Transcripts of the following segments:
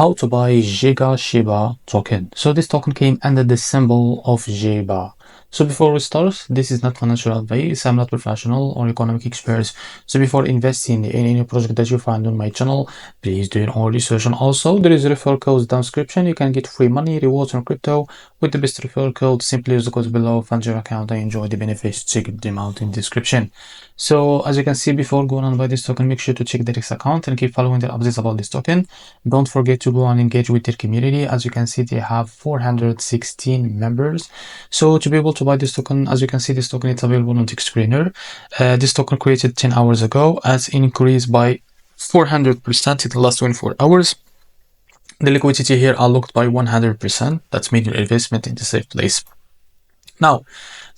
How to buy GIGA SHIBA token. So this token came under the symbol of GIBA. So before we start, this is not financial advice. I'm not professional or economic expert. So before investing in any project that you find on my channel, please do your own research. And also, there is a referral code down description. You can get free money, rewards on crypto with the best referral code. Simply use the code below, fund your account, and enjoy the benefits. Check them out in the description. So as you can see, before going on buy this token, make sure to check the X account and keep following the updates about this token. Don't forget to go and engage with their community. As you can see, they have 416 members. So to be able to buy this token, as you can see, this token is available on Screener. This token created 10 hours ago has increased by 400% in the last 24 hours. The liquidity here unlocked by 100%. That's made your investment in the safe place. Now,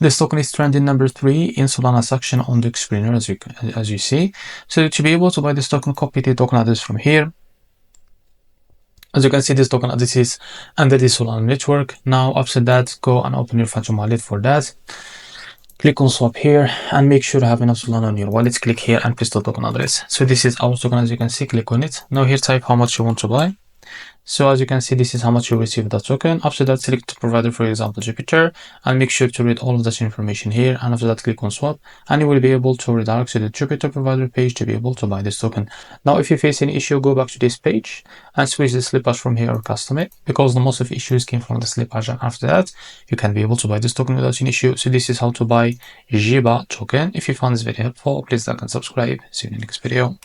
this token is trending number 3 in Solana section on the Screener, as you see. So to be able to buy this token, copy the token address from here. As you can see, this token address is under the Solana network. Now, after that, go and open your Phantom wallet for that. Click on swap here and make sure to have enough Solana on your wallet. Click here and paste the token address. So this is our token, as you can see. Click on it. Now here, type how much you want to buy. So as you can see, this is how much you receive that token. After that, select the provider, for example, Jupiter, and make sure to read all of that information here. And after that, click on swap, and you will be able to redirect to the Jupiter provider page to be able to buy this token. Now, if you face any issue, go back to this page and switch the slip hash from here or custom it, because the most of issues came from the slip hash. And after that, you can be able to buy this token without any issue. So this is how to buy GIBA token. If you found this video helpful, please like and subscribe. See you in the next video.